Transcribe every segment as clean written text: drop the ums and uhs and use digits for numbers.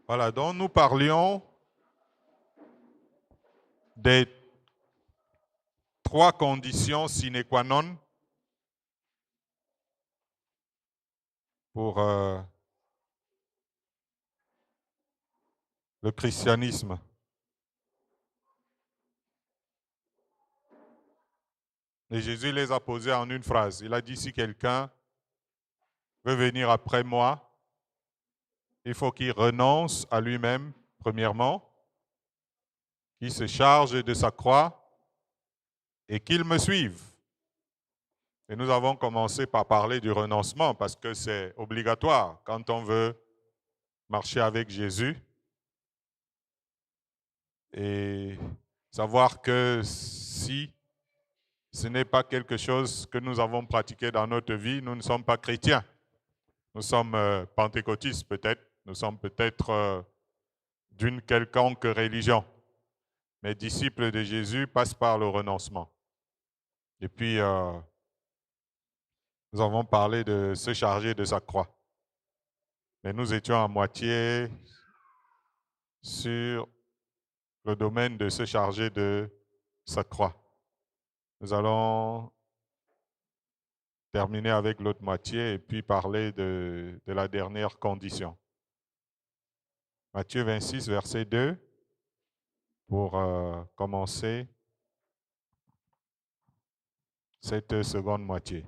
Voilà, donc nous parlions des 3 conditions sine qua non pour le christianisme. Et Jésus les a posées en une phrase. Il a dit, si quelqu'un veut venir après moi, il faut qu'il renonce à lui-même, premièrement, qu'il se charge de sa croix et qu'il me suive. Et nous avons commencé par parler du renoncement parce que c'est obligatoire quand on veut marcher avec Jésus et savoir que si ce n'est pas quelque chose que nous avons pratiqué dans notre vie, nous ne sommes pas chrétiens. Nous sommes pentecôtistes peut-être, nous sommes peut-être d'une quelconque religion. Mais disciples de Jésus passent par le renoncement. Et puis, nous avons parlé de se charger de sa croix. Mais nous étions à moitié sur le domaine de se charger de sa croix. Nous allons terminer avec l'autre moitié et puis parler de la dernière condition. Matthieu 26, verset 2, pour commencer cette seconde moitié.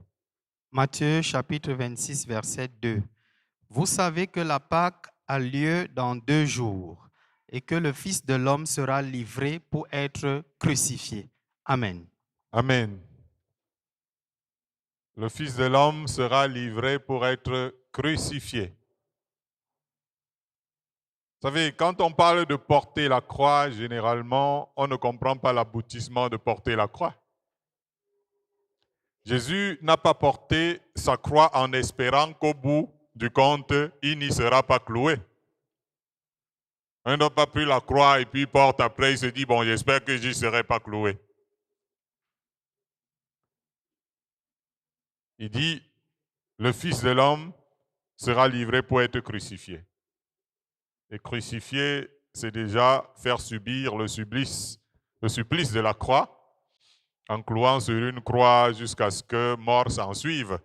Matthieu chapitre 26, verset 2. Vous savez que la Pâque a lieu dans 2 jours et que le Fils de l'homme sera livré pour être crucifié. Amen. Amen. Le Fils de l'homme sera livré pour être crucifié. Vous savez, quand on parle de porter la croix, généralement, on ne comprend pas l'aboutissement de porter la croix. Jésus n'a pas porté sa croix en espérant qu'au bout du compte, il n'y sera pas cloué. On n'a pas pris la croix et puis porte après, il se dit, bon, j'espère que je ne serai pas cloué. Il dit, le Fils de l'homme sera livré pour être crucifié. Et crucifié, c'est déjà faire subir le supplice de la croix, en clouant sur une croix jusqu'à ce que mort s'en suive.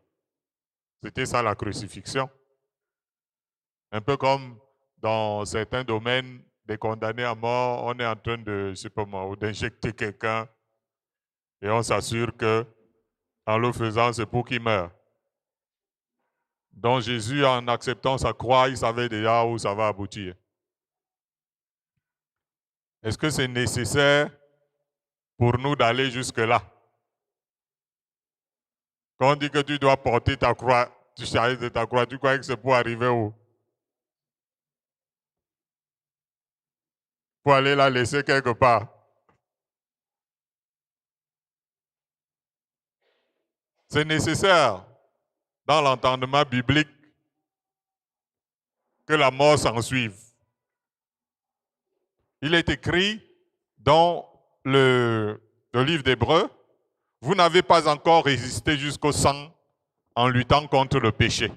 C'était ça la crucifixion. Un peu comme dans certains domaines, des condamnés à mort, on est en train de, je sais pas moi, d'injecter quelqu'un et on s'assure que, en le faisant, c'est pour qu'il meure. Donc Jésus, en acceptant sa croix, il savait déjà où ça va aboutir. Est-ce que c'est nécessaire pour nous d'aller jusque-là? Quand on dit que tu dois porter ta croix, tu charges de ta croix, tu crois que c'est pour arriver où? Pour aller la laisser quelque part. C'est nécessaire dans l'entendement biblique que la mort s'en suive. Il est écrit dans le livre d'Hébreux, vous n'avez pas encore résisté jusqu'au sang en luttant contre le péché.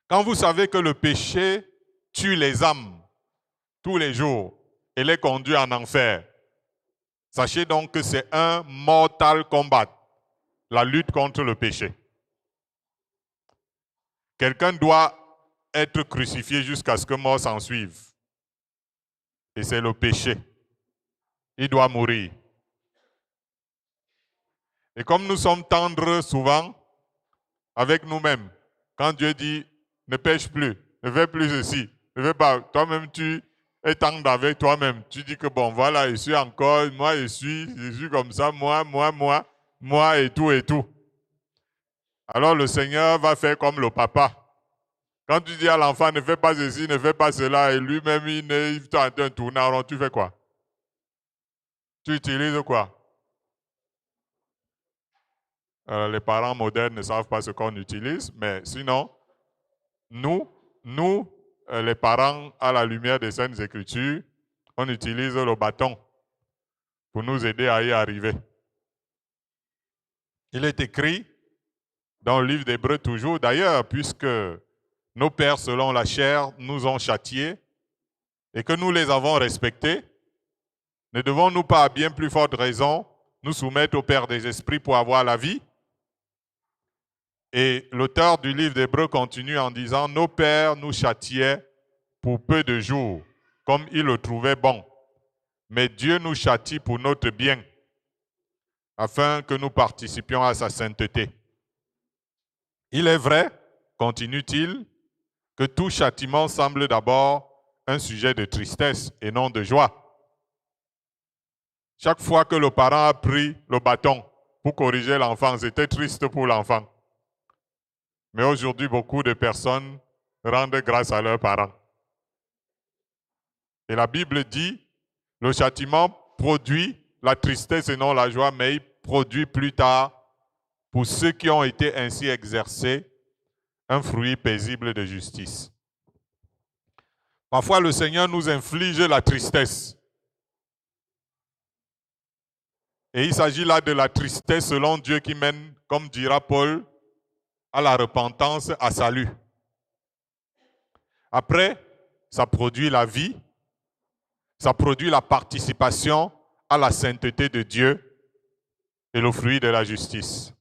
Quand vous savez que le péché tue les âmes tous les jours et les conduit en enfer, sachez donc que c'est un mortal combat, la lutte contre le péché. Quelqu'un doit être crucifié jusqu'à ce que mort s'en suive. Et c'est le péché. Il doit mourir. Et comme nous sommes tendres souvent avec nous-mêmes, quand Dieu dit ne pêche plus, ne fais plus ceci, ne fais pas, toi-même tu es tendre avec toi-même. Tu dis que bon voilà, je suis encore, moi je suis comme ça, moi et tout et tout. Alors le Seigneur va faire comme le papa. Quand tu dis à l'enfant ne fais pas ceci, ne fais pas cela, et lui-même il est en train de tourner en rond, tu fais quoi? Tu utilises quoi? Les parents modernes ne savent pas ce qu'on utilise, mais sinon, nous, les parents, à la lumière des Saintes Écritures, on utilise le bâton pour nous aider à y arriver. Il est écrit dans le livre d'Hébreux toujours, d'ailleurs, puisque nos pères selon la chair nous ont châtiés et que nous les avons respectés, ne devons-nous pas à bien plus forte raison nous soumettre au Père des esprits pour avoir la vie? Et l'auteur du livre d'Hébreux continue en disant « Nos pères nous châtiaient pour peu de jours, comme ils le trouvaient bon. Mais Dieu nous châtie pour notre bien, afin que nous participions à sa sainteté. Il est vrai, continue-t-il, que tout châtiment semble d'abord un sujet de tristesse et non de joie. Chaque fois que le parent a pris le bâton pour corriger l'enfant, c'était triste pour l'enfant. Mais aujourd'hui, beaucoup de personnes rendent grâce à leurs parents. Et la Bible dit, le châtiment produit la tristesse et non la joie, mais il produit plus tard, pour ceux qui ont été ainsi exercés, un fruit paisible de justice. Parfois, le Seigneur nous inflige la tristesse. Et il s'agit là de la tristesse selon Dieu qui mène, comme dira Paul, à la repentance, à salut. Après, ça produit la vie, ça produit la participation à la sainteté de Dieu et le fruit de la justice.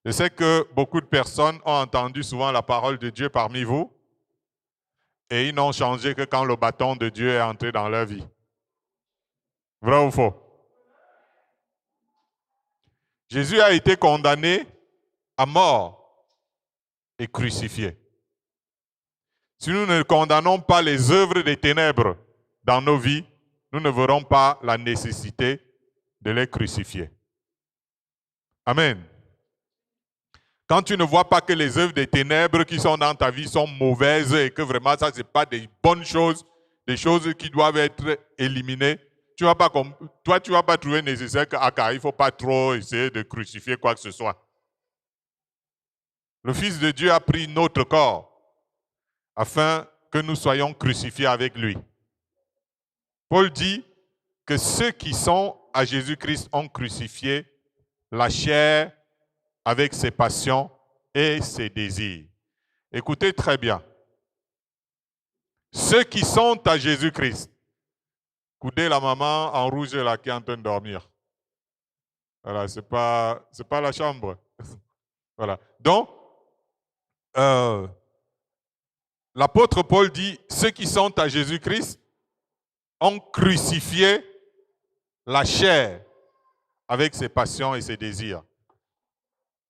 Je sais que beaucoup de personnes ont entendu souvent la parole de Dieu parmi vous et ils n'ont changé que quand le bâton de Dieu est entré dans leur vie. Vrai ou faux? Jésus a été condamné à mort et crucifié. Si nous ne condamnons pas les œuvres des ténèbres dans nos vies, nous ne verrons pas la nécessité de les crucifier. Amen. Quand tu ne vois pas que les œuvres des ténèbres qui sont dans ta vie sont mauvaises et que vraiment ça, ce n'est pas des bonnes choses, des choses qui doivent être éliminées, tu vas pas trouver nécessaire qu'il ne faut pas trop essayer de crucifier quoi que ce soit. Le Fils de Dieu a pris notre corps afin que nous soyons crucifiés avec lui. Paul dit que ceux qui sont à Jésus-Christ ont crucifié la chair avec ses passions et ses désirs. Écoutez très bien. Ceux qui sont à Jésus-Christ. Écoutez la maman en rouge là qui est en train de dormir. Voilà, c'est pas la chambre. Voilà. Donc, l'apôtre Paul dit, ceux qui sont à Jésus-Christ ont crucifié la chair avec ses passions et ses désirs.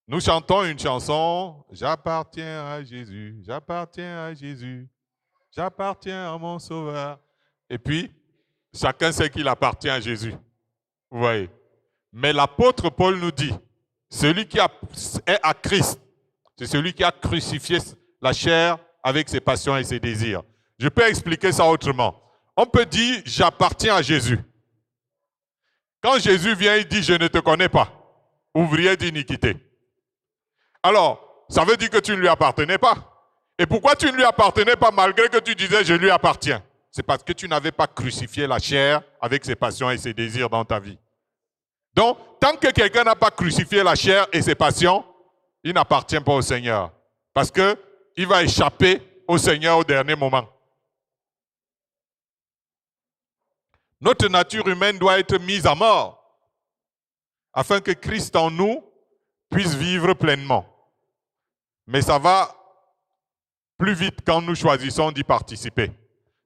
Nous chantons une chanson, j'appartiens à Jésus, j'appartiens à Jésus, j'appartiens à mon Sauveur. Et puis, chacun sait qu'il appartient à Jésus. Vous voyez. Mais l'apôtre Paul nous dit, celui qui est à Christ, c'est celui qui a crucifié la chair avec ses passions et ses désirs. Je peux expliquer ça autrement. On peut dire, j'appartiens à Jésus. Quand Jésus vient, il dit, je ne te connais pas, ouvrier d'iniquité. Alors, ça veut dire que tu ne lui appartenais pas. Et pourquoi tu ne lui appartenais pas malgré que tu disais, je lui appartiens? C'est parce que tu n'avais pas crucifié la chair avec ses passions et ses désirs dans ta vie. Donc, tant que quelqu'un n'a pas crucifié la chair et ses passions, il n'appartient pas au Seigneur. Parce qu'il va échapper au Seigneur au dernier moment. Notre nature humaine doit être mise à mort afin que Christ en nous puisse vivre pleinement. Mais ça va plus vite quand nous choisissons d'y participer.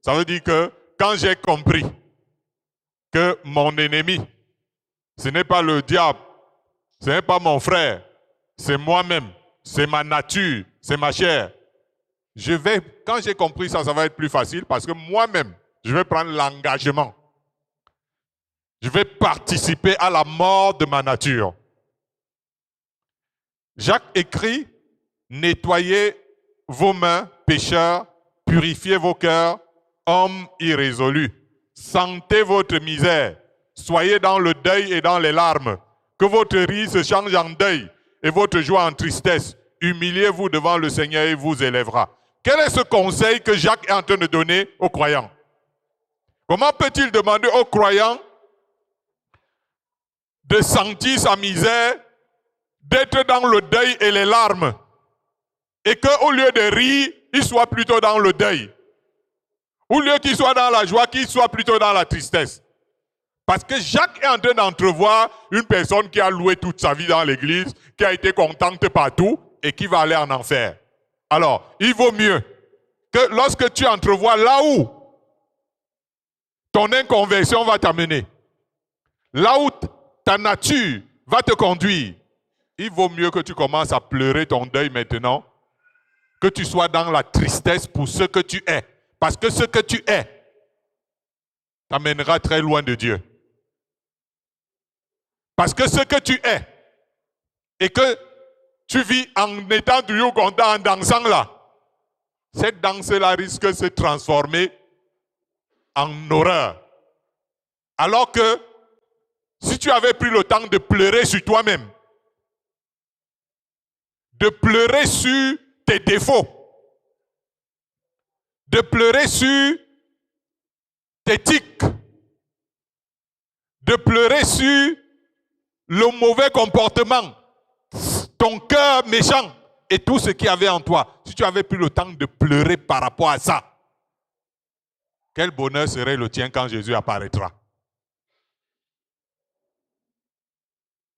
Ça veut dire que quand j'ai compris que mon ennemi, ce n'est pas le diable, ce n'est pas mon frère, c'est moi-même, c'est ma nature, c'est ma chair. Quand j'ai compris ça, ça va être plus facile parce que moi-même, je vais prendre l'engagement. Je vais participer à la mort de ma nature. Jacques écrit, nettoyez vos mains, pécheurs, purifiez vos cœurs, hommes irrésolus. Sentez votre misère, soyez dans le deuil et dans les larmes. Que votre rire se change en deuil et votre joie en tristesse. Humiliez-vous devant le Seigneur et il vous élèvera. Quel est ce conseil que Jacques est en train de donner aux croyants? Comment peut-il demander aux croyants de sentir sa misère, d'être dans le deuil et les larmes, et qu'au lieu de rire, il soit plutôt dans le deuil. Au lieu qu'il soit dans la joie, qu'il soit plutôt dans la tristesse. Parce que Jacques est en train d'entrevoir une personne qui a loué toute sa vie dans l'église, qui a été contente partout et qui va aller en enfer. Alors, il vaut mieux que lorsque tu entrevois là où ton inconversion va t'amener, là où ta nature va te conduire, il vaut mieux que tu commences à pleurer ton deuil maintenant, que tu sois dans la tristesse pour ce que tu es. Parce que ce que tu es t'amènera très loin de Dieu. Parce que ce que tu es et que tu vis en étant toujours content, en dansant là, cette danse-là risque de se transformer en horreur. Alors que si tu avais pris le temps de pleurer sur toi-même, de pleurer sur tes défauts, de pleurer sur tes tics, de pleurer sur le mauvais comportement, ton cœur méchant et tout ce qu'il y avait en toi. Si tu avais pris le temps de pleurer par rapport à ça, quel bonheur serait le tien quand Jésus apparaîtra.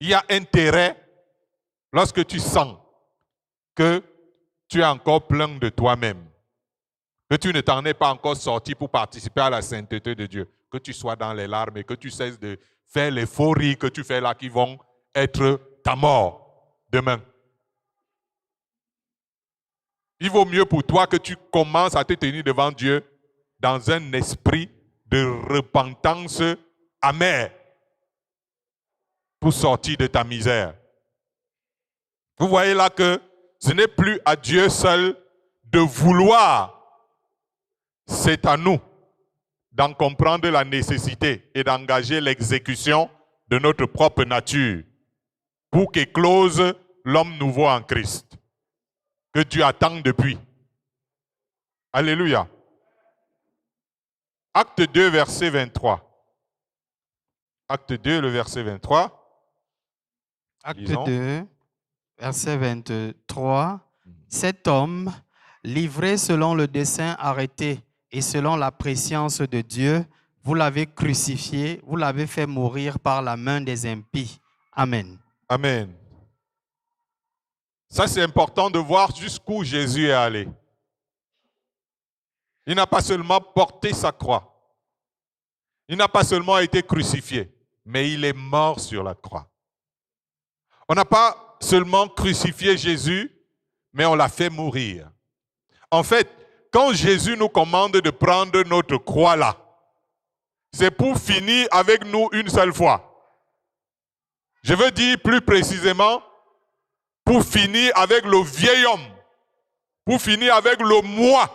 Il y a intérêt, lorsque tu sens que tu es encore plein de toi-même, que tu ne t'en es pas encore sorti pour participer à la sainteté de Dieu, que tu sois dans les larmes et que tu cesses de faire les faux rires que tu fais là qui vont être ta mort demain. Il vaut mieux pour toi que tu commences à te tenir devant Dieu dans un esprit de repentance amère pour sortir de ta misère. Vous voyez là que ce n'est plus à Dieu seul de vouloir. C'est à nous d'en comprendre la nécessité et d'engager l'exécution de notre propre nature pour qu'éclose l'homme nouveau en Christ que Dieu attend depuis. Alléluia. Acte 2, verset 23. Acte 2, le verset 23. Acte Lisons. 2, verset 23. Cet homme, livré selon le dessein arrêté et selon la prescience de Dieu, vous l'avez crucifié, vous l'avez fait mourir par la main des impies. Amen. Amen. Ça, c'est important de voir jusqu'où Jésus est allé. Il n'a pas seulement porté sa croix. Il n'a pas seulement été crucifié, mais il est mort sur la croix. On n'a pas seulement crucifié Jésus, mais on l'a fait mourir. En fait, quand Jésus nous commande de prendre notre croix là, c'est pour finir avec nous une seule fois. Je veux dire plus précisément, pour finir avec le vieil homme, pour finir avec le moi,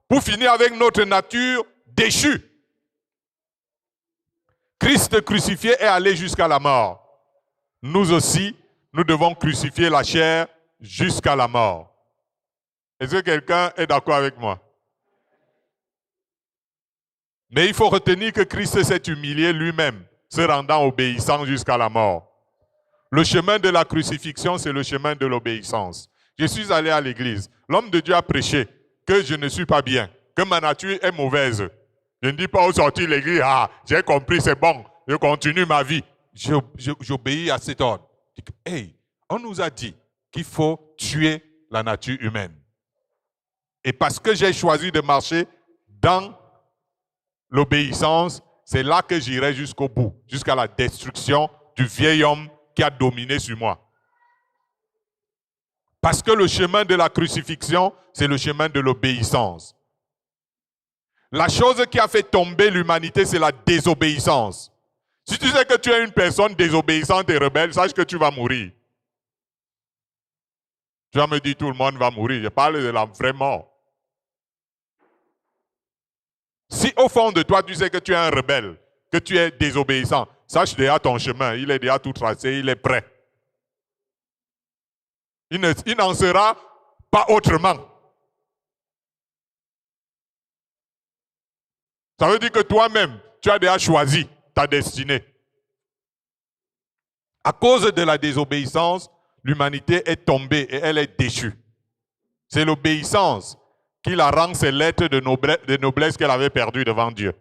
pour finir avec notre nature déchue. Christ crucifié est allé jusqu'à la mort. Nous aussi, nous devons crucifier la chair jusqu'à la mort. Est-ce que quelqu'un est d'accord avec moi? Mais il faut retenir que Christ s'est humilié lui-même, se rendant obéissant jusqu'à la mort. Le chemin de la crucifixion, c'est le chemin de l'obéissance. Je suis allé à l'église. L'homme de Dieu a prêché que je ne suis pas bien, que ma nature est mauvaise. Je ne dis pas au sortir de l'église, ah, j'ai compris, c'est bon, je continue ma vie. J'obéis à cet ordre. Hey, on nous a dit qu'il faut tuer la nature humaine. Et parce que j'ai choisi de marcher dans l'obéissance, c'est là que j'irai jusqu'au bout, jusqu'à la destruction du vieil homme qui a dominé sur moi. Parce que le chemin de la crucifixion, c'est le chemin de l'obéissance. La chose qui a fait tomber l'humanité, c'est la désobéissance. Si tu sais que tu es une personne désobéissante et rebelle, sache que tu vas mourir. Tu vas me dire tout le monde va mourir. Je parle de la vraie mort. Si au fond de toi, tu sais que tu es un rebelle, que tu es désobéissant, sache déjà ton chemin, il est déjà tout tracé, il est prêt. Il n'en sera pas autrement. Ça veut dire que toi-même, tu as déjà choisi ta destinée. À cause de la désobéissance, l'humanité est tombée et elle est déchue. C'est l'obéissance qui la rend ses lettres de noblesse qu'elle avait perdues devant Dieu.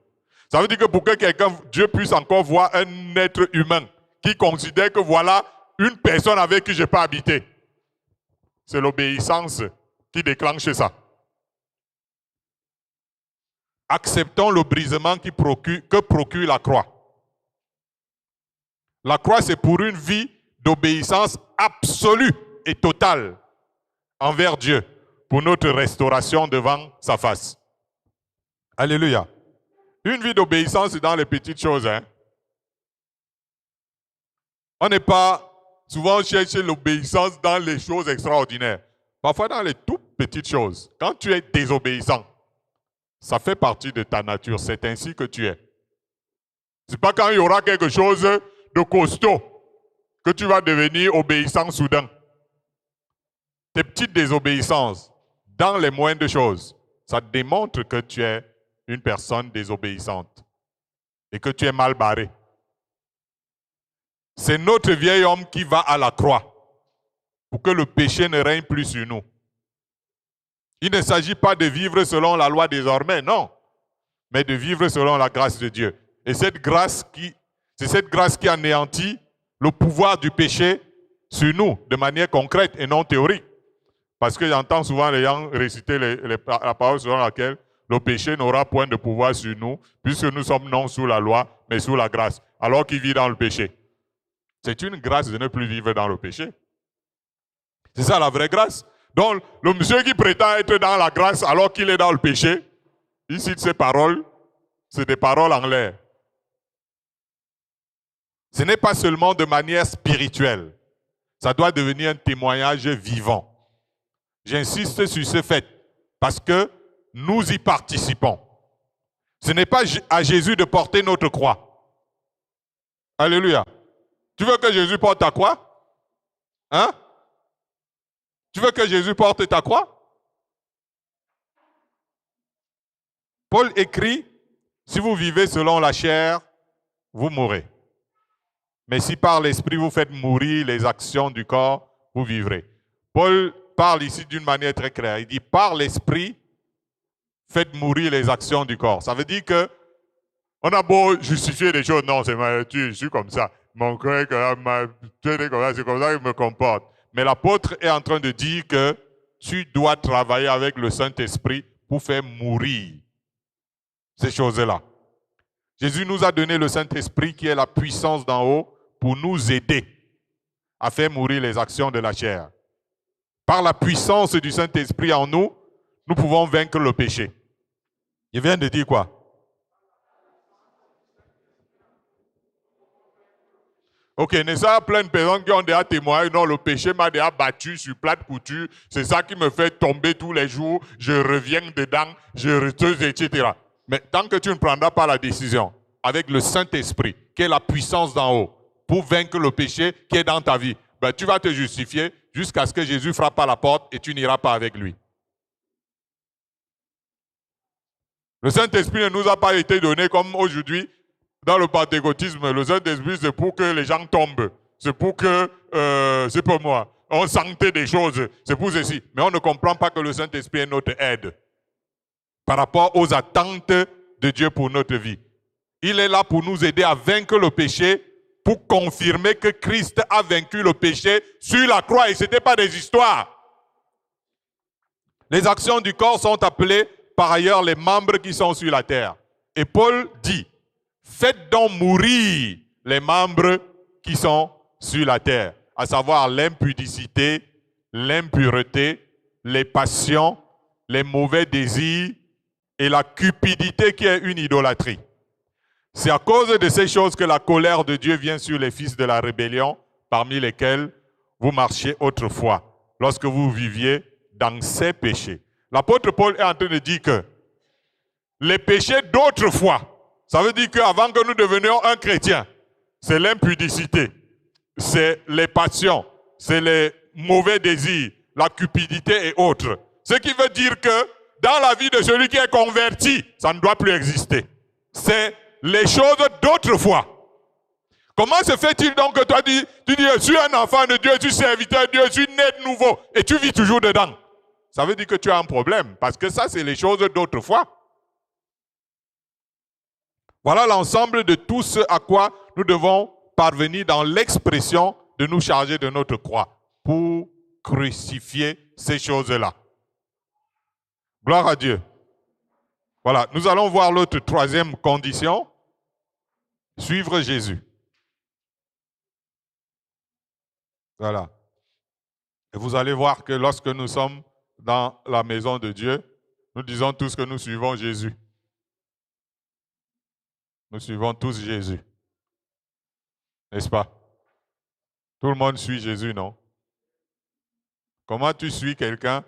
Ça veut dire que pour que Dieu puisse encore voir un être humain qui considère que voilà une personne avec qui je peux habiter. C'est l'obéissance qui déclenche ça. Acceptons le brisement que procure la croix. La croix, c'est pour une vie d'obéissance absolue et totale envers Dieu, pour notre restauration devant sa face. Alléluia. Une vie d'obéissance, c'est dans les petites choses. On n'est pas souvent chercher l'obéissance dans les choses extraordinaires. Parfois dans les toutes petites choses. Quand tu es désobéissant, ça fait partie de ta nature. C'est ainsi que tu es. Ce n'est pas quand il y aura quelque chose de costaud que tu vas devenir obéissant soudain. Tes petites désobéissances dans les moindres choses, ça démontre que tu es une personne désobéissante et que tu es mal barré. C'est notre vieil homme qui va à la croix pour que le péché ne règne plus sur nous. Il ne s'agit pas de vivre selon la loi désormais, non, mais de vivre selon la grâce de Dieu. Et c'est cette grâce qui anéantit le pouvoir du péché sur nous de manière concrète et non théorique. Parce que j'entends souvent les gens réciter la parole selon laquelle le péché n'aura point de pouvoir sur nous, puisque nous sommes non sous la loi, mais sous la grâce, alors qu'il vit dans le péché. C'est une grâce de ne plus vivre dans le péché. C'est ça la vraie grâce. Donc, le monsieur qui prétend être dans la grâce alors qu'il est dans le péché, il cite ces paroles, c'est des paroles en l'air. Ce n'est pas seulement de manière spirituelle, ça doit devenir un témoignage vivant. J'insiste sur ce fait, parce que nous y participons. Ce n'est pas à Jésus de porter notre croix. Alléluia. Tu veux que Jésus porte ta croix? Hein? Tu veux que Jésus porte ta croix? Paul écrit, si vous vivez selon la chair, vous mourrez. Mais si par l'esprit vous faites mourir les actions du corps, vous vivrez. Paul parle ici d'une manière très claire. Il dit, par l'esprit, faites mourir les actions du corps. Ça veut dire que on a beau justifier des choses. Non, c'est ma nature, je suis comme ça. Mon cœur, c'est comme ça que je me comporte. Mais l'apôtre est en train de dire que tu dois travailler avec le Saint-Esprit pour faire mourir ces choses-là. Jésus nous a donné le Saint-Esprit qui est la puissance d'en haut pour nous aider à faire mourir les actions de la chair. Par la puissance du Saint-Esprit en nous, nous pouvons vaincre le péché. Il vient de dire quoi? Ok, n'est-ce pas plein de personnes qui ont déjà témoigné, non, le péché m'a déjà battu sur plate couture, c'est ça qui me fait tomber tous les jours, je reviens dedans, je retourne, etc. Mais tant que tu ne prendras pas la décision avec le Saint-Esprit, qui est la puissance d'en haut, pour vaincre le péché qui est dans ta vie, ben, tu vas te justifier jusqu'à ce que Jésus frappe à la porte et tu n'iras pas avec lui. Le Saint-Esprit ne nous a pas été donné comme aujourd'hui. Dans le pentecôtisme, le Saint-Esprit, c'est pour que les gens tombent. C'est pour que, c'est pour moi, on sentait des choses. C'est pour ceci. Mais on ne comprend pas que le Saint-Esprit est notre aide par rapport aux attentes de Dieu pour notre vie. Il est là pour nous aider à vaincre le péché, pour confirmer que Christ a vaincu le péché sur la croix. Et ce n'était pas des histoires. Les actions du corps sont appelées par ailleurs les membres qui sont sur la terre. Et Paul dit, faites donc mourir les membres qui sont sur la terre, à savoir l'impudicité, l'impureté, les passions, les mauvais désirs et la cupidité qui est une idolâtrie. C'est à cause de ces choses que la colère de Dieu vient sur les fils de la rébellion, parmi lesquels vous marchiez autrefois, lorsque vous viviez dans ces péchés. L'apôtre Paul est en train de dire que les péchés d'autrefois, ça veut dire qu'avant que nous devenions un chrétien, c'est l'impudicité, c'est les passions, c'est les mauvais désirs, la cupidité et autres. Ce qui veut dire que dans la vie de celui qui est converti, ça ne doit plus exister. C'est les choses d'autrefois. Comment se fait-il donc que toi, tu dis, je suis un enfant de Dieu, je suis serviteur de Dieu, je suis né de nouveau, et tu vis toujours dedans? ça veut dire que tu as un problème, parce que ça, c'est les choses d'autrefois. Voilà l'ensemble de tout ce à quoi nous devons parvenir dans l'expression de nous charger de notre croix pour crucifier ces choses-là. Gloire à Dieu. Voilà, nous allons voir l'autre troisième condition, suivre Jésus. Voilà. Et vous allez voir que lorsque nous sommes dans la maison de Dieu, nous disons tous que nous suivons Jésus. Nous suivons tous Jésus. N'est-ce pas? Tout le monde suit Jésus, non? Comment tu suis quelqu'un?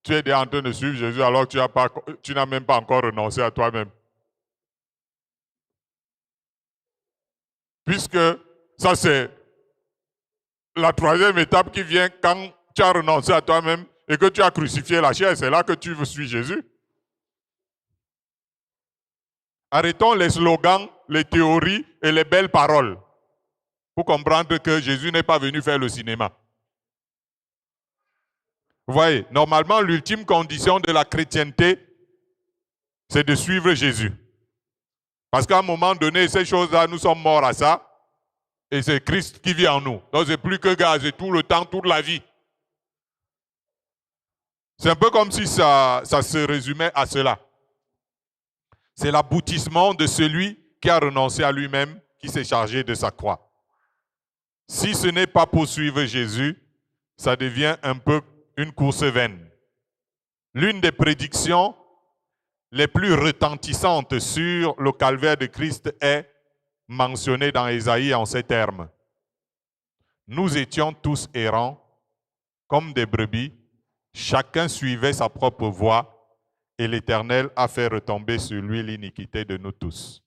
Tu es déjà en train de suivre Jésus alors que tu n'as même pas encore renoncé à toi-même. Puisque ça, c'est la troisième étape qui vient quand tu as renoncé à toi-même et que tu as crucifié la chair. C'est là que tu suis Jésus. Arrêtons les slogans, les théories et les belles paroles pour comprendre que Jésus n'est pas venu faire le cinéma. Vous voyez, normalement, l'ultime condition de la chrétienté, c'est de suivre Jésus. Parce qu'à un moment donné, ces choses-là, nous sommes morts à ça, et c'est Christ qui vit en nous. Donc, c'est plus que gaz, c'est tout le temps, toute la vie. C'est un peu comme si ça se résumait à cela. C'est l'aboutissement de celui qui a renoncé à lui-même, qui s'est chargé de sa croix. Si ce n'est pas pour suivre Jésus, ça devient un peu une course vaine. L'une des prédictions les plus retentissantes sur le calvaire de Christ est mentionnée dans Ésaïe en ces termes. Nous étions tous errants, comme des brebis, chacun suivait sa propre voie, et l'Éternel a fait retomber sur lui l'iniquité de nous tous.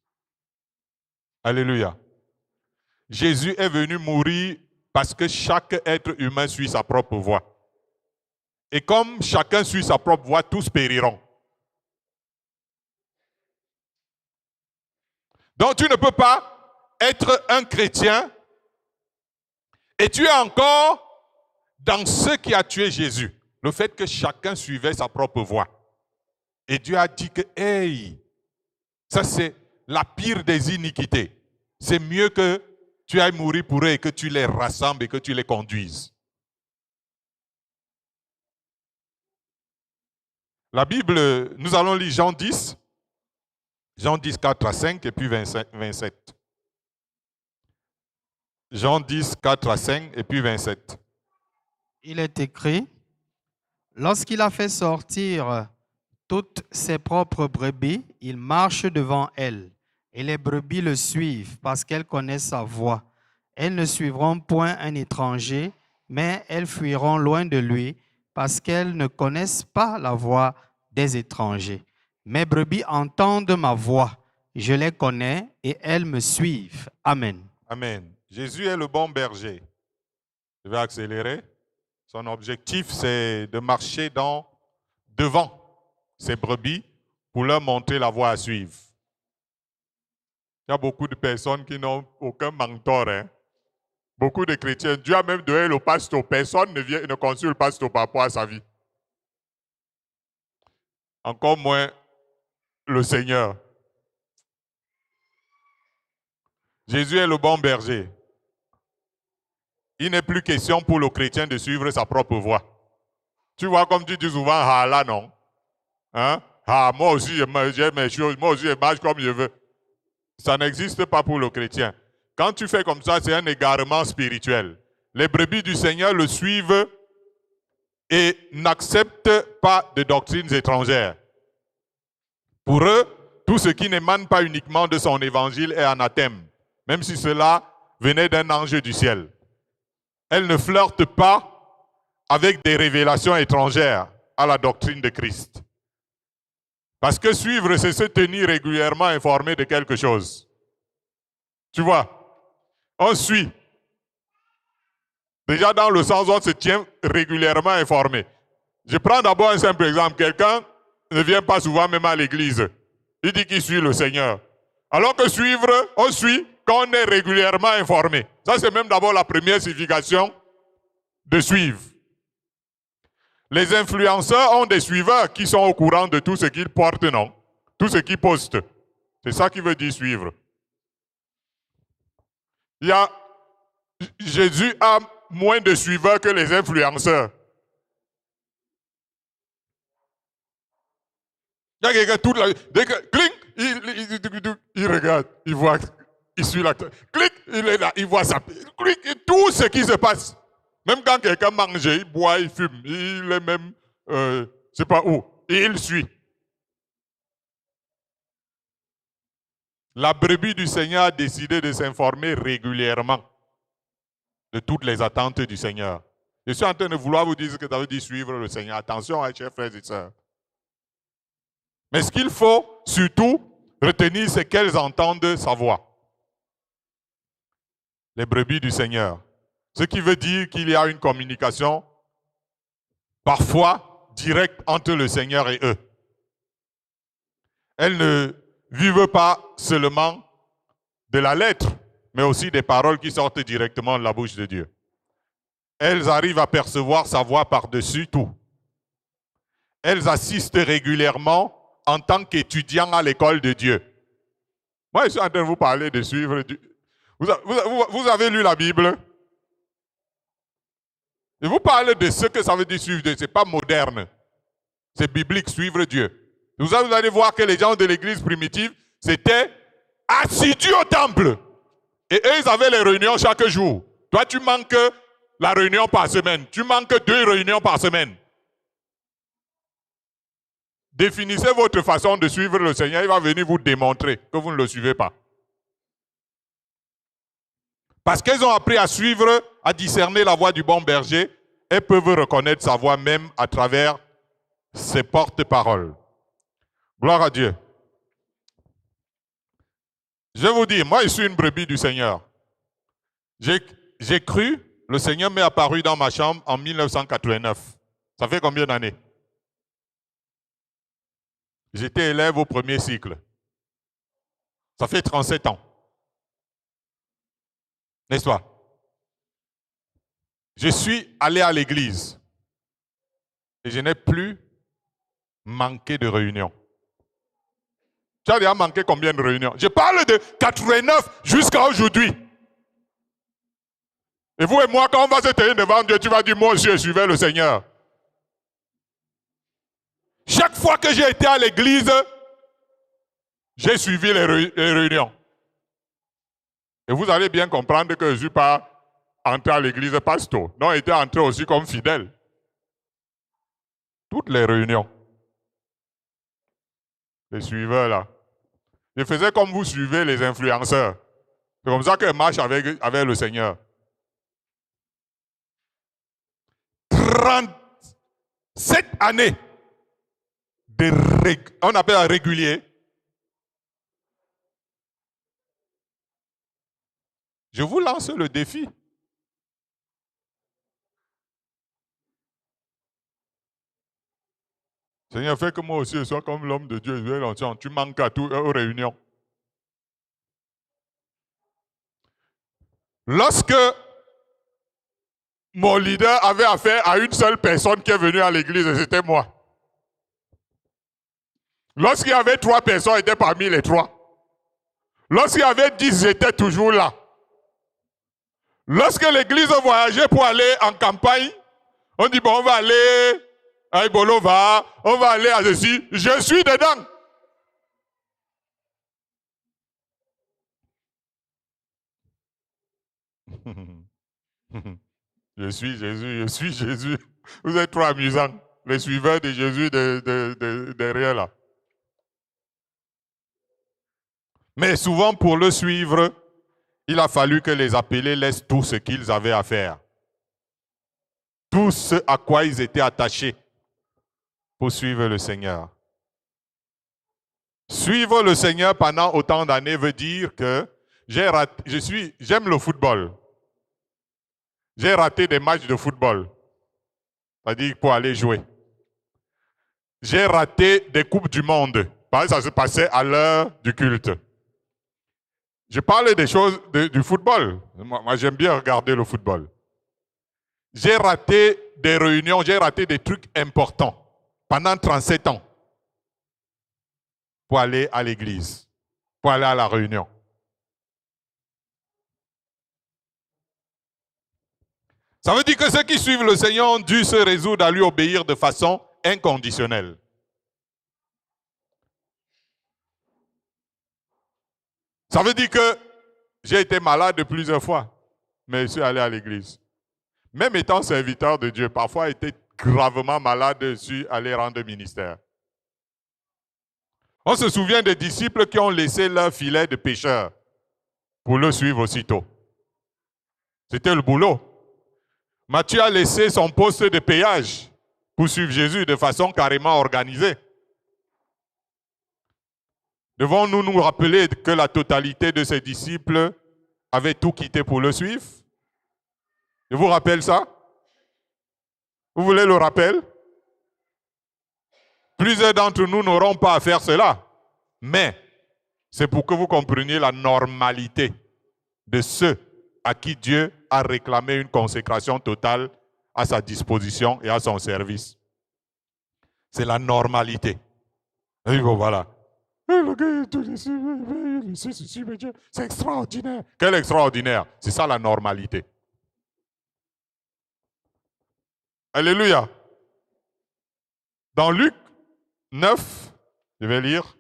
Alléluia. Jésus est venu mourir parce que chaque être humain suit sa propre voie. Et comme chacun suit sa propre voie, tous périront. Donc tu ne peux pas être un chrétien et tu es encore dans ce qui a tué Jésus. Le fait que chacun suivait sa propre voie. Et Dieu a dit que, hey, ça c'est la pire des iniquités. C'est mieux que tu ailles mourir pour eux et que tu les rassembles et que tu les conduises. La Bible, nous allons lire Jean 10, 4 à 5 et puis 27. Jean 10, 4 à 5 et puis 27. Il est écrit, lorsqu'il a fait sortir toutes ses propres brebis, il marche devant elles, et les brebis le suivent parce qu'elles connaissent sa voix. Elles ne suivront point un étranger, mais elles fuiront loin de lui parce qu'elles ne connaissent pas la voix des étrangers. Mes brebis entendent ma voix, je les connais et elles me suivent. Amen. Amen. Jésus est le bon berger. Je vais accélérer. Son objectif, c'est de marcher devant ses brebis pour leur montrer la voie à suivre. Il y a beaucoup de personnes qui n'ont aucun mentor. Beaucoup de chrétiens, Dieu a même donné le pasteur. Personne ne consulte le pasteur par rapport à sa vie. Encore moins le Seigneur. Jésus est le bon berger. Il n'est plus question pour le chrétien de suivre sa propre voie. Tu vois, comme tu dis souvent, ah là non. Hein? Ah, moi aussi, j'ai mes choses, moi aussi, je marche comme je veux. Ça n'existe pas pour le chrétien. Quand tu fais comme ça, c'est un égarement spirituel. Les brebis du Seigneur le suivent et n'acceptent pas de doctrines étrangères. Pour eux, tout ce qui n'émane pas uniquement de son évangile est anathème, même si cela venait d'un ange du ciel. Elles ne flirtent pas avec des révélations étrangères à la doctrine de Christ. Parce que suivre, c'est se tenir régulièrement informé de quelque chose. Tu vois, on suit. Déjà dans le sens où on se tient régulièrement informé. Je prends d'abord un simple exemple. Quelqu'un ne vient pas souvent même à l'église. Il dit qu'il suit le Seigneur. Alors que suivre, on suit quand on est régulièrement informé. Ça, c'est même d'abord la première signification de suivre. Les influenceurs ont des suiveurs qui sont au courant de tout ce qu'ils portent, non? Tout ce qu'ils postent. C'est ça qui veut dire suivre. Jésus a moins de suiveurs que les influenceurs. Il y a quelqu'un dès que clic, il regarde, il voit, il suit l'acteur. Clic, il est là, il voit ça. Clic, tout ce qui se passe. Même quand quelqu'un mange, il boit, il fume, il est même, je ne sais pas où, et il suit. La brebis du Seigneur a décidé de s'informer régulièrement de toutes les attentes du Seigneur. Je suis en train de vouloir vous dire ce que ça veut dire suivre le Seigneur. Attention, chers frères et sœurs. Mais ce qu'il faut surtout retenir, c'est qu'elles entendent sa voix. Les brebis du Seigneur. Ce qui veut dire qu'il y a une communication parfois directe entre le Seigneur et eux. Elles ne vivent pas seulement de la lettre, mais aussi des paroles qui sortent directement de la bouche de Dieu. Elles arrivent à percevoir sa voix par-dessus tout. Elles assistent régulièrement en tant qu'étudiants à l'école de Dieu. Moi, je suis en train de vous parler de suivre Dieu. Vous avez lu la Bible? Je vous parle de ce que ça veut dire suivre Dieu. Ce n'est pas moderne. C'est biblique, suivre Dieu. Vous allez voir que les gens de l'église primitive, c'était assidus au temple. Et eux, ils avaient les réunions chaque jour. Toi, tu manques la réunion par semaine. Tu manques 2 réunions par semaine. Définissez votre façon de suivre le Seigneur. Il va venir vous démontrer que vous ne le suivez pas. Parce qu'elles ont appris à suivre, à discerner la voix du bon berger, elles peuvent reconnaître sa voix même à travers ses porte-paroles. Gloire à Dieu. Je vais vous dire, moi je suis une brebis du Seigneur. J'ai cru, le Seigneur m'est apparu dans ma chambre en 1989. Ça fait combien d'années? J'étais élève au premier cycle. Ça fait 37 ans. N'est-ce pas? Je suis allé à l'église et je n'ai plus manqué de réunions. Tu as déjà manqué combien de réunions? Je parle de 89 jusqu'à aujourd'hui. Et vous et moi, quand on va se tenir devant Dieu, tu vas dire, moi aussi, je suivais le Seigneur. Chaque fois que j'ai été à l'église, j'ai suivi les réunions. Et vous allez bien comprendre que je ne suis pas entré à l'église pasteur. Non, j'étais entré aussi comme fidèle. Toutes les réunions. Les suiveurs là. Je faisais comme vous suivez les influenceurs. C'est comme ça que je marche avec le Seigneur. 37 années on appelle un régulier. Je vous lance le défi. Seigneur, fais que moi aussi je sois comme l'homme de Dieu. Tu manques à tout aux réunions. Lorsque mon leader avait affaire à une seule personne qui est venue à l'église, et c'était moi. Lorsqu'il y avait 3 personnes, j'étais parmi les 3. Lorsqu'il y avait 10, j'étais toujours là. Lorsque l'église voyageait pour aller en campagne, on dit, bon, on va aller à Ibolova, on va aller à ceci. Je suis dedans. Je suis Jésus, je suis Jésus. Vous êtes trop amusants, les suiveurs de Jésus derrière là. Mais souvent, pour le suivre, il a fallu que les appelés laissent tout ce qu'ils avaient à faire. Tout ce à quoi ils étaient attachés pour suivre le Seigneur. Suivre le Seigneur pendant autant d'années veut dire que j'aime le football. J'ai raté des matchs de football. C'est-à-dire pour aller jouer. J'ai raté des coupes du monde. Parce que ça se passait à l'heure du culte. Je parle des choses du football. Moi j'aime bien regarder le football. j'ai raté des réunions, j'ai raté des trucs importants pendant 37 ans pour aller à l'église, pour aller à la réunion. Ça veut dire que ceux qui suivent le Seigneur ont dû se résoudre à lui obéir de façon inconditionnelle. Ça veut dire que j'ai été malade plusieurs fois, mais je suis allé à l'église. Même étant serviteur de Dieu, parfois été gravement malade, je suis allé rendre ministère. On se souvient des disciples qui ont laissé leur filet de pêcheurs pour le suivre aussitôt. C'était le boulot. Matthieu a laissé son poste de péage pour suivre Jésus de façon carrément organisée. Devons-nous nous rappeler que la totalité de ses disciples avaient tout quitté pour le suivre? Je vous rappelle ça? Vous voulez le rappel? Plusieurs d'entre nous n'auront pas à faire cela. Mais c'est pour que vous compreniez la normalité de ceux à qui Dieu a réclamé une consécration totale à sa disposition et à son service. C'est la normalité. Et bon, voilà. C'est extraordinaire. Quel extraordinaire? C'est ça la normalité. Alléluia. Dans Luc 9, je vais lire,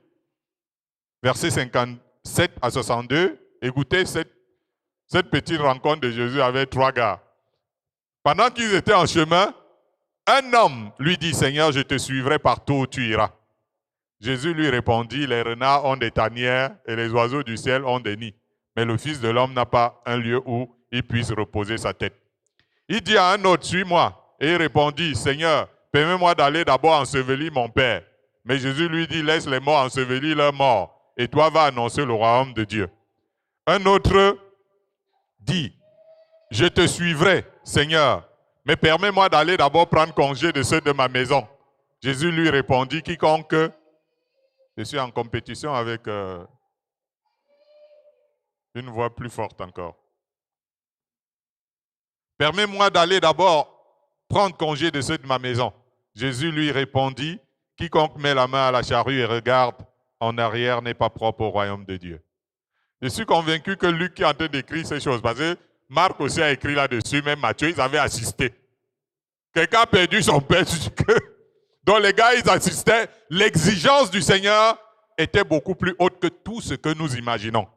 versets 57 à 62, écoutez cette petite rencontre de Jésus avec trois gars. Pendant qu'ils étaient en chemin, un homme lui dit, Seigneur, je te suivrai partout où tu iras. Jésus lui répondit, les renards ont des tanières et les oiseaux du ciel ont des nids. Mais le Fils de l'homme n'a pas un lieu où il puisse reposer sa tête. Il dit à un autre, suis-moi. Et il répondit, Seigneur, permets-moi d'aller d'abord ensevelir mon Père. Mais Jésus lui dit, laisse les morts ensevelir leurs morts, et toi vas annoncer le royaume de Dieu. Un autre dit, je te suivrai, Seigneur, mais permets-moi d'aller d'abord prendre congé de ceux de ma maison. Jésus lui répondit, quiconque... Je suis en compétition avec une voix plus forte encore. Permets-moi d'aller d'abord prendre congé de ceux de ma maison. Jésus lui répondit, quiconque met la main à la charrue et regarde en arrière n'est pas propre au royaume de Dieu. Je suis convaincu que Luc est en train d'écrire ces choses, parce que Marc aussi a écrit là-dessus, même Matthieu, ils avaient assisté. Quelqu'un a perdu son père, donc les gars, ils assistaient. L'exigence du Seigneur était beaucoup plus haute que tout ce que nous imaginons.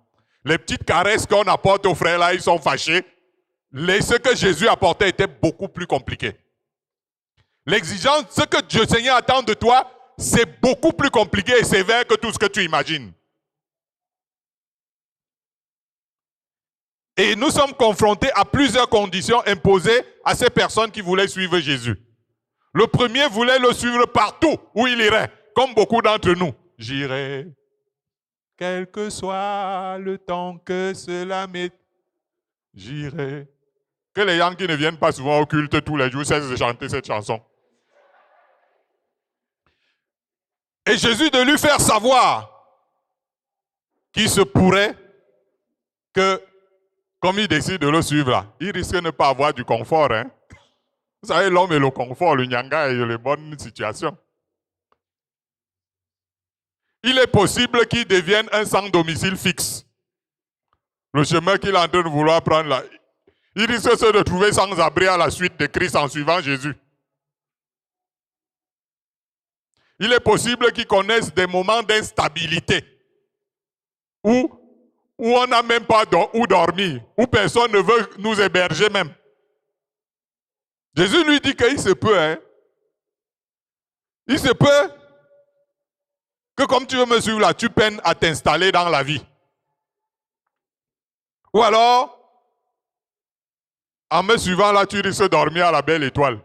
Les petites caresses qu'on apporte aux frères là, ils sont fâchés. Ce que Jésus apportait était beaucoup plus compliqué. L'exigence, ce que Dieu Seigneur attend de toi, c'est beaucoup plus compliqué et sévère que tout ce que tu imagines. Et nous sommes confrontés à plusieurs conditions imposées à ces personnes qui voulaient suivre Jésus. Le premier voulait le suivre partout où il irait, comme beaucoup d'entre nous. J'irai, quel que soit le temps que cela m'est. J'irai. Que les gens qui ne viennent pas souvent au culte tous les jours cessent de chanter cette chanson. Et Jésus de lui faire savoir qu'il se pourrait que, comme il décide de le suivre là, il risque de ne pas avoir du confort. Hein? Vous savez, l'homme et le confort, le nyanga et les bonnes situations. Il est possible qu'il devienne un sans domicile fixe. Le chemin qu'il est en train de vouloir prendre là, il risque de se trouver sans abri à la suite de Christ en suivant Jésus. Il est possible qu'il connaisse des moments d'instabilité où on n'a même pas où dormir, où personne ne veut nous héberger même. Jésus lui dit qu'il se peut, hein. Il se peut que comme tu veux me suivre là, tu peines à t'installer dans la vie. Ou alors, en me suivant là, tu risques de dormir à la belle étoile.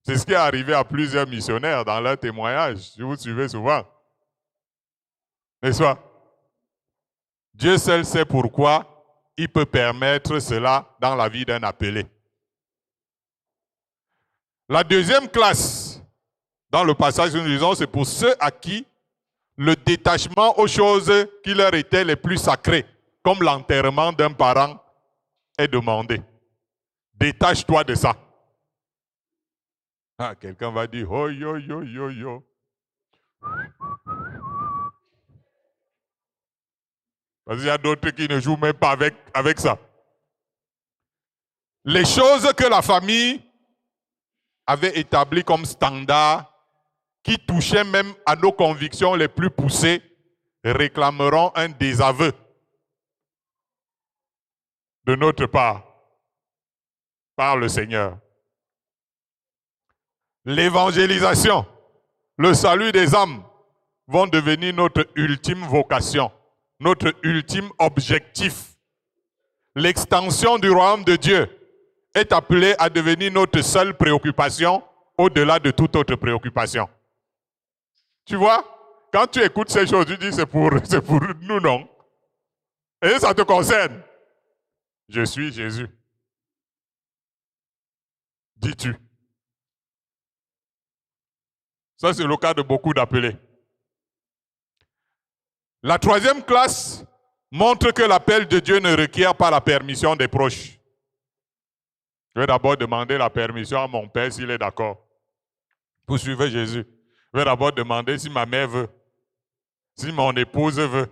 C'est ce qui est arrivé à plusieurs missionnaires dans leur témoignage, si vous suivez souvent. N'est-ce pas? Dieu seul sait pourquoi il peut permettre cela dans la vie d'un appelé. La deuxième classe, dans le passage que nous lisons, c'est pour ceux à qui le détachement aux choses qui leur étaient les plus sacrées, comme l'enterrement d'un parent, est demandé. Détache-toi de ça. Ah, quelqu'un va dire, oh yo yo yo yo. Parce qu'il y a d'autres qui ne jouent même pas avec ça. Les choses que la famille avait établies comme standard, qui touchaient même à nos convictions les plus poussées, réclameront un désaveu de notre part par le Seigneur. L'évangélisation, le salut des âmes vont devenir notre ultime vocation, notre ultime objectif. L'extension du royaume de Dieu est appelée à devenir notre seule préoccupation au-delà de toute autre préoccupation. Tu vois, quand tu écoutes ces choses, tu dis c'est pour nous, non? Et ça te concerne. Je suis Jésus. Dis-tu. Ça, c'est le cas de beaucoup d'appelés. La troisième classe montre que l'appel de Dieu ne requiert pas la permission des proches. Je vais d'abord demander la permission à mon père s'il est d'accord pour suivre Jésus. Je vais d'abord demander si ma mère veut, si mon épouse veut.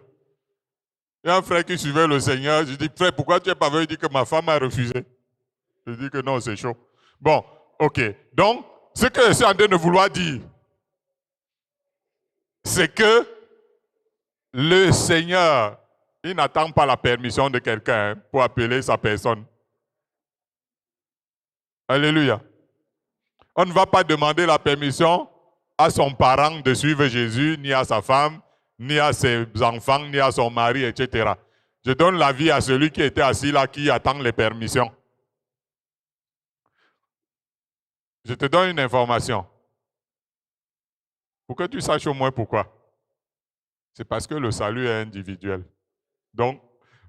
Il y a un frère qui suivait le Seigneur. Je dis, frère, pourquoi tu n'es pas venu? Il dit que ma femme a refusé. Je dis que non, c'est chaud. Bon, ok. Donc, ce que je suis en train de vouloir dire, c'est que le Seigneur, il n'attend pas la permission de quelqu'un pour appeler sa personne. Alléluia. On ne va pas demander la permission à son parent de suivre Jésus, ni à sa femme, ni à ses enfants, ni à son mari, etc. Je donne la vie à celui qui était assis là, qui attend les permissions. Je te donne une information. Pour que tu saches au moins pourquoi. C'est parce que le salut est individuel. Donc,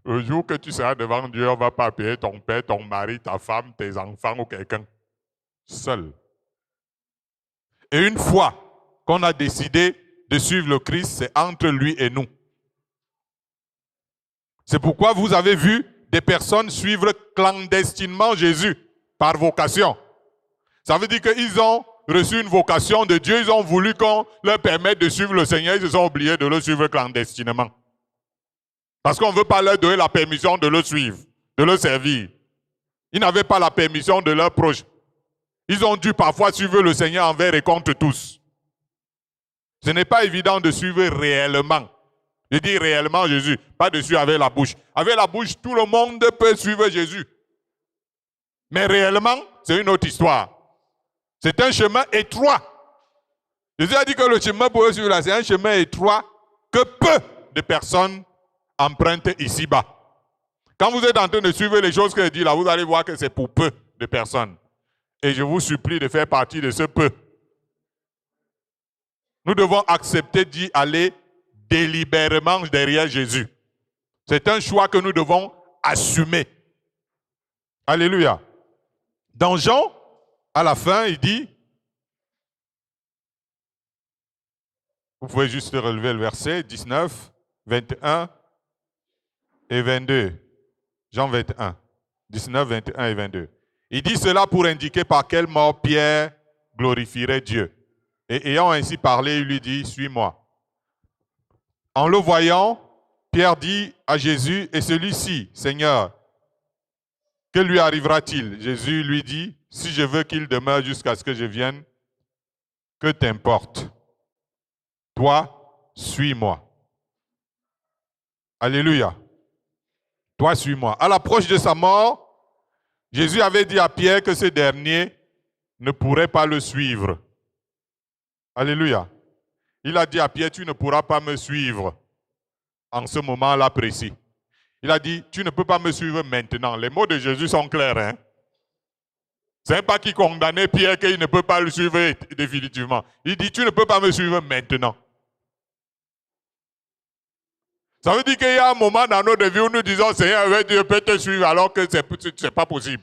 le jour que tu seras devant Dieu, on ne va pas appeler ton père, ton mari, ta femme, tes enfants ou quelqu'un. Seul. Et une fois qu'on a décidé de suivre le Christ, c'est entre lui et nous. C'est pourquoi vous avez vu des personnes suivre clandestinement Jésus par vocation. Ça veut dire qu'ils ont reçu une vocation de Dieu, ils ont voulu qu'on leur permette de suivre le Seigneur, ils se sont oubliés de le suivre clandestinement. Parce qu'on ne veut pas leur donner la permission de le suivre, de le servir. Ils n'avaient pas la permission de leurs proches. Ils ont dû parfois suivre le Seigneur envers et contre tous. Ce n'est pas évident de suivre réellement. Je dis réellement Jésus, pas de suivre avec la bouche. Avec la bouche, tout le monde peut suivre Jésus. Mais réellement, c'est une autre histoire. C'est un chemin étroit. Jésus a dit que le chemin pour eux suivre là, c'est un chemin étroit que peu de personnes empruntent ici-bas. Quand vous êtes en train de suivre les choses que je dis là, vous allez voir que c'est pour peu de personnes. Et je vous supplie de faire partie de ce peu. Nous devons accepter d'y aller délibérément derrière Jésus. C'est un choix que nous devons assumer. Alléluia. Dans Jean, à la fin, il dit, vous pouvez juste relever le verset 19, 21 et 22. Jean 21, 19, 21 et 22. Il dit cela pour indiquer par quelle mort Pierre glorifierait Dieu. Et ayant ainsi parlé, il lui dit, suis-moi. En le voyant, Pierre dit à Jésus, et celui-ci, Seigneur, que lui arrivera-t-il? Jésus lui dit, si je veux qu'il demeure jusqu'à ce que je vienne, que t'importe? Toi, suis-moi. Alléluia. Toi, suis-moi. À l'approche de sa mort, Jésus avait dit à Pierre que ce dernier ne pourrait pas le suivre. Alléluia. Il a dit à Pierre, tu ne pourras pas me suivre en ce moment-là précis. Il a dit, tu ne peux pas me suivre maintenant. Les mots de Jésus sont clairs. Hein? Ce n'est pas qui condamnait Pierre qu'il ne peut pas le suivre définitivement. Il dit, tu ne peux pas me suivre maintenant. Ça veut dire qu'il y a un moment dans notre vie où nous disons, Seigneur, Dieu peut te suivre alors que ce n'est pas possible.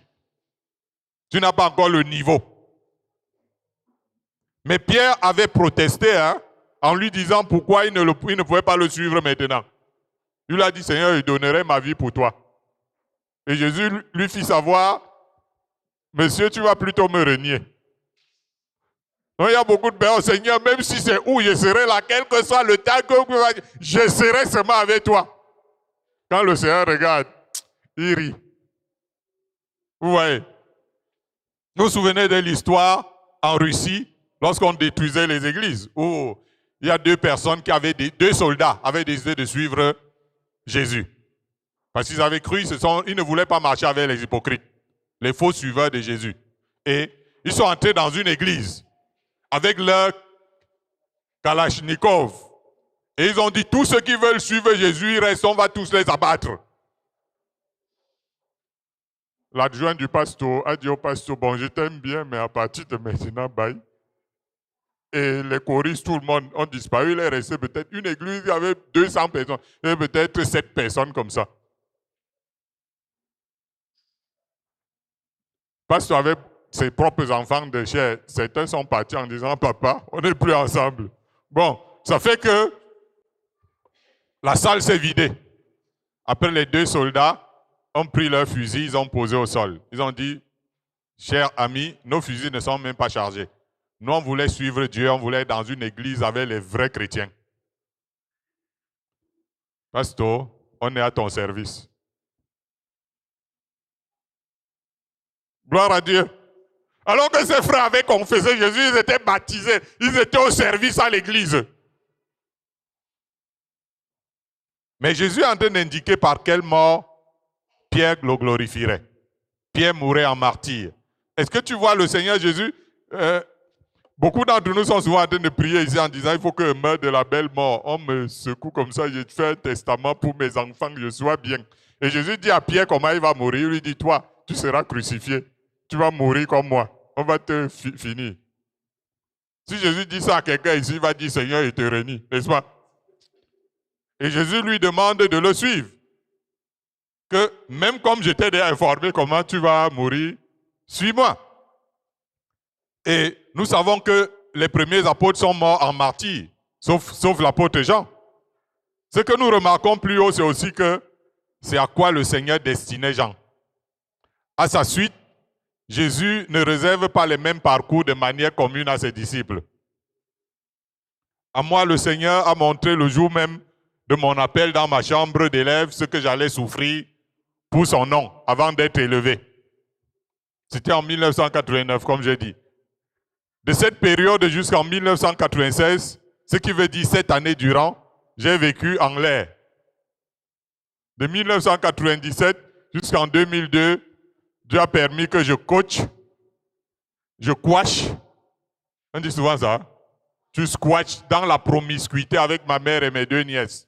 Tu n'as pas encore le niveau. Mais Pierre avait protesté en lui disant pourquoi il ne pouvait pas le suivre maintenant. Il lui a dit, Seigneur, je donnerai ma vie pour toi. Et Jésus lui fit savoir monsieur, tu vas plutôt me renier. Donc, il y a beaucoup de personnes, Seigneur, même si c'est où je serai là, quel que soit le temps que je serai seulement avec toi. Quand le Seigneur regarde, il rit. Vous voyez? Vous vous souvenez de l'histoire en Russie, lorsqu'on détruisait les églises, où il y a deux personnes qui avaient, deux soldats avaient décidé de suivre Jésus. Parce qu'ils avaient cru, ils ne voulaient pas marcher avec les hypocrites, les faux suiveurs de Jésus. Et ils sont entrés dans une église avec leur Kalachnikov. Et ils ont dit, tous ceux qui veulent suivre Jésus, ils restent, on va tous les abattre. L'adjoint du pasteur a dit au pasteur, bon, je t'aime bien, mais à partir de maintenant, bye. Et les choristes, tout le monde ont disparu. Il est resté peut-être une église, il y avait 200 personnes. Il y avait peut-être 7 personnes comme ça. Le pasteur avait ses propres enfants de chair. Certains sont partis en disant, papa, on n'est plus ensemble. Bon, ça fait que la salle s'est vidée. Après, les deux soldats ont pris leurs fusils, ils ont posé au sol. Ils ont dit, chers amis, nos fusils ne sont même pas chargés. Nous, on voulait suivre Dieu, on voulait être dans une église avec les vrais chrétiens. Pasteur, on est à ton service. Gloire à Dieu. Alors que ces frères avaient confessé Jésus, ils étaient baptisés, ils étaient au service à l'église. Mais Jésus est en train d'indiquer par quelle mort Pierre le glorifierait. Pierre mourrait en martyr. Est-ce que tu vois le Seigneur Jésus? Beaucoup d'entre nous sont souvent en train de prier ici en disant, il faut que je meure de la belle mort. On me secoue comme ça, je fais un testament pour mes enfants, que je sois bien. Et Jésus dit à Pierre comment il va mourir. Il lui dit, toi, tu seras crucifié. Tu vas mourir comme moi. On va te finir. Si Jésus dit ça à quelqu'un ici, il va dire, Seigneur, il te renie, n'est-ce pas? Et Jésus lui demande de le suivre. Que même comme je t'ai déjà informé comment tu vas mourir, suis-moi. Et nous savons que les premiers apôtres sont morts en martyr, sauf l'apôtre Jean. Ce que nous remarquons plus haut, c'est aussi que c'est à quoi le Seigneur destinait Jean. À sa suite, Jésus ne réserve pas les mêmes parcours de manière commune à ses disciples. À moi, le Seigneur a montré le jour même de mon appel dans ma chambre d'élève ce que j'allais souffrir pour son nom avant d'être élevé. C'était en 1989, comme j'ai dit. De cette période jusqu'en 1996, ce qui veut dire 7 années durant, j'ai vécu en l'air. De 1997 jusqu'en 2002, Dieu a permis que je coach, je quash. On dit souvent ça. Tu squatches dans la promiscuité avec ma mère et mes 2 nièces.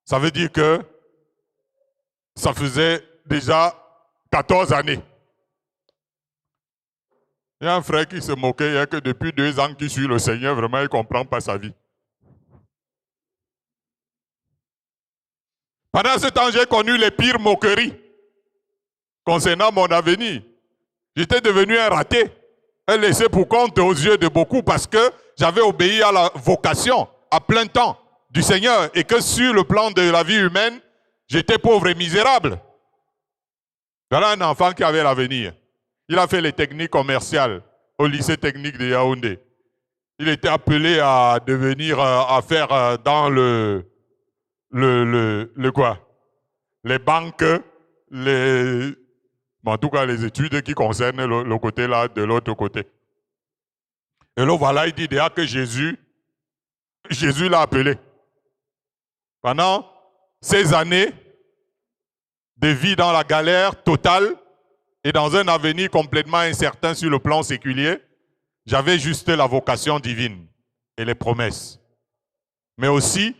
Ça veut dire que ça faisait déjà 14 années. Il y a un frère qui se moquait, il y a que depuis 2 ans qu'il suit le Seigneur, vraiment, il ne comprend pas sa vie. Pendant ce temps, j'ai connu les pires moqueries concernant mon avenir. J'étais devenu un raté, un laissé pour compte aux yeux de beaucoup parce que j'avais obéi à la vocation à plein temps du Seigneur et que sur le plan de la vie humaine, j'étais pauvre et misérable. Voilà un enfant qui avait l'avenir. Il a fait les techniques commerciales au lycée technique de Yaoundé. Il était appelé à devenir, à faire dans quoi? Les banques, en tout cas les études qui concernent le côté là, de l'autre côté. Et là, voilà, il dit déjà que Jésus l'a appelé. Pendant ces années de vie dans la galère totale et dans un avenir complètement incertain sur le plan séculier, j'avais juste la vocation divine et les promesses. Mais aussi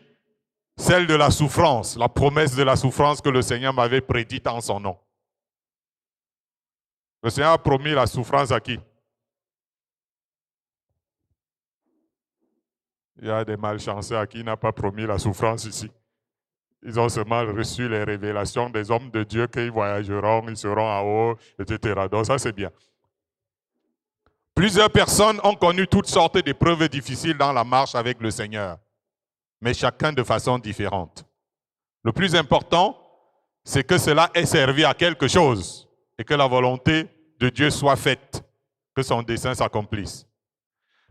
celle de la souffrance, la promesse de la souffrance que le Seigneur m'avait prédite en son nom. Le Seigneur a promis la souffrance à qui? Il y a des malchanceux à qui il n'a pas promis la souffrance ici. Ils ont seulement reçu les révélations des hommes de Dieu qu'ils voyageront, ils seront en haut, etc. Donc ça, c'est bien. Plusieurs personnes ont connu toutes sortes d'épreuves difficiles dans la marche avec le Seigneur, mais chacun de façon différente. Le plus important, c'est que cela ait servi à quelque chose. et que la volonté de Dieu soit faite, que son dessein s'accomplisse.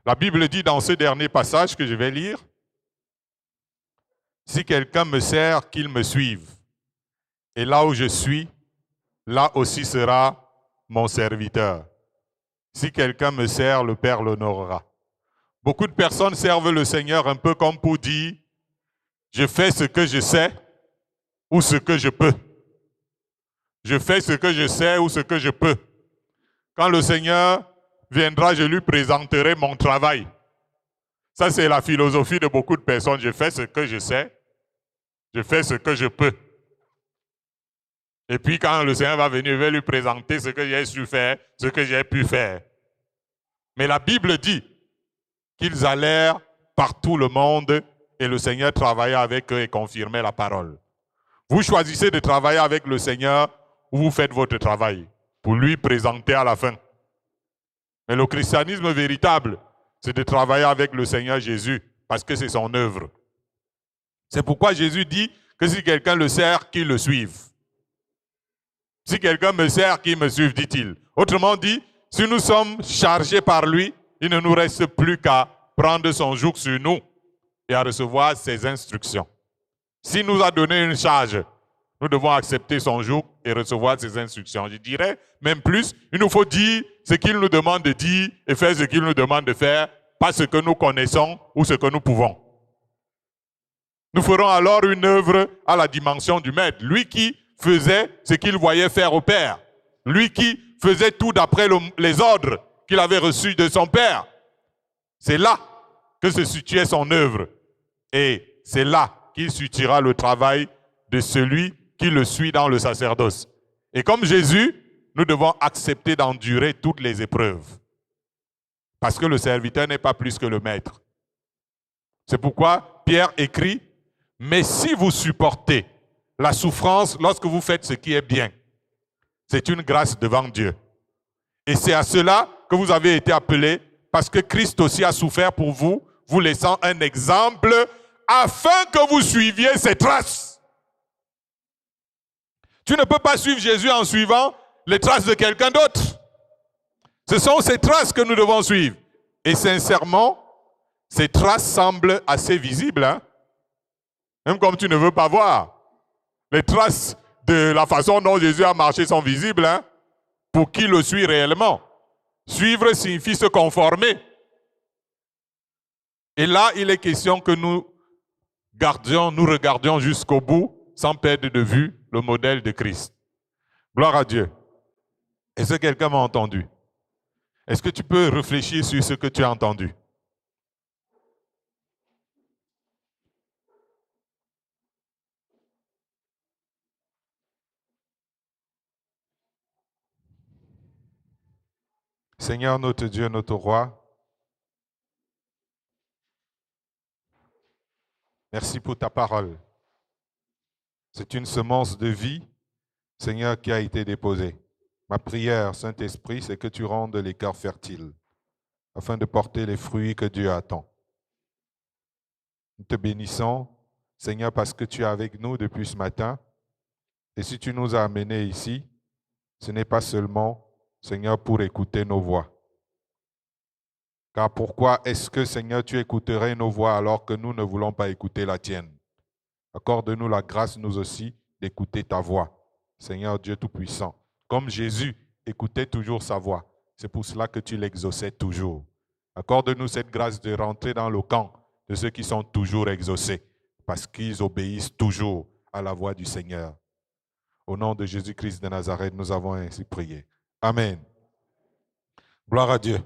La Bible dit dans ce dernier passage que je vais lire, « Si quelqu'un me sert, qu'il me suive. Et là où je suis, là aussi sera mon serviteur. Si quelqu'un me sert, le Père l'honorera. » Beaucoup de personnes servent le Seigneur un peu comme pour dire, je fais ce que je sais ou ce que je peux. Je fais ce que je sais ou ce que je peux. Quand le Seigneur viendra, je lui présenterai mon travail. Ça, c'est la philosophie de beaucoup de personnes. Je fais ce que je sais, je fais ce que je peux. Et puis quand le Seigneur va venir, il va lui présenter ce que j'ai su faire, ce que j'ai pu faire. Mais la Bible dit qu'ils allèrent par tout le monde et le Seigneur travaillait avec eux et confirmait la parole. Vous choisissez de travailler avec le Seigneur ou vous faites votre travail pour lui présenter à la fin. Mais le christianisme véritable, c'est de travailler avec le Seigneur Jésus parce que c'est son œuvre. C'est pourquoi Jésus dit que si quelqu'un le sert, qu'il le suive. Si quelqu'un me sert, qu'il me suive, dit-il. Autrement dit, si nous sommes chargés par lui, il ne nous reste plus qu'à prendre son joug sur nous et à recevoir ses instructions. S'il nous a donné une charge, nous devons accepter son joug et recevoir ses instructions. Je dirais même plus, il nous faut dire ce qu'il nous demande de dire et faire ce qu'il nous demande de faire, pas ce que nous connaissons ou ce que nous pouvons. Nous ferons alors une œuvre à la dimension du Maître. Lui qui faisait ce qu'il voyait faire au Père. Lui qui faisait tout d'après les ordres qu'il avait reçus de son Père. C'est là que se situait son œuvre. Et c'est là qu'il situera le travail de celui qui le suit dans le sacerdoce. Et comme Jésus, nous devons accepter d'endurer toutes les épreuves. Parce que le serviteur n'est pas plus que le maître. C'est pourquoi Pierre écrit, « Mais si vous supportez la souffrance lorsque vous faites ce qui est bien, c'est une grâce devant Dieu. Et c'est à cela que vous avez été appelés, parce que Christ aussi a souffert pour vous, vous laissant un exemple, afin que vous suiviez ses traces. » Tu ne peux pas suivre Jésus en suivant les traces de quelqu'un d'autre. Ce sont ces traces que nous devons suivre. Et sincèrement, ces traces semblent assez visibles, hein? Même comme tu ne veux pas voir. Les traces de la façon dont Jésus a marché sont visibles, hein? Pour qui le suit réellement. Suivre signifie se conformer. Et là, il est question que nous regardions jusqu'au bout, sans perdre de vue le modèle de Christ. Gloire à Dieu. Est-ce que quelqu'un m'a entendu? Est-ce que tu peux réfléchir sur ce que tu as entendu? Seigneur, notre Dieu, notre Roi, merci pour ta parole. C'est une semence de vie, Seigneur, qui a été déposée. Ma prière, Saint-Esprit, c'est que tu rendes les cœurs fertiles afin de porter les fruits que Dieu attend. Nous te bénissons, Seigneur, parce que tu es avec nous depuis ce matin. Et si tu nous as amenés ici, ce n'est pas seulement, Seigneur, pour écouter nos voix. Car pourquoi est-ce que, Seigneur, tu écouterais nos voix alors que nous ne voulons pas écouter la tienne? Accorde-nous la grâce, nous aussi, d'écouter ta voix. Seigneur Dieu Tout-Puissant, comme Jésus écoutait toujours sa voix, c'est pour cela que tu l'exauçais toujours. Accorde-nous cette grâce de rentrer dans le camp de ceux qui sont toujours exaucés, parce qu'ils obéissent toujours à la voix du Seigneur. Au nom de Jésus-Christ de Nazareth, nous avons ainsi prié. Amen. Gloire à Dieu.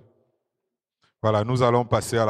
Voilà, nous allons passer à la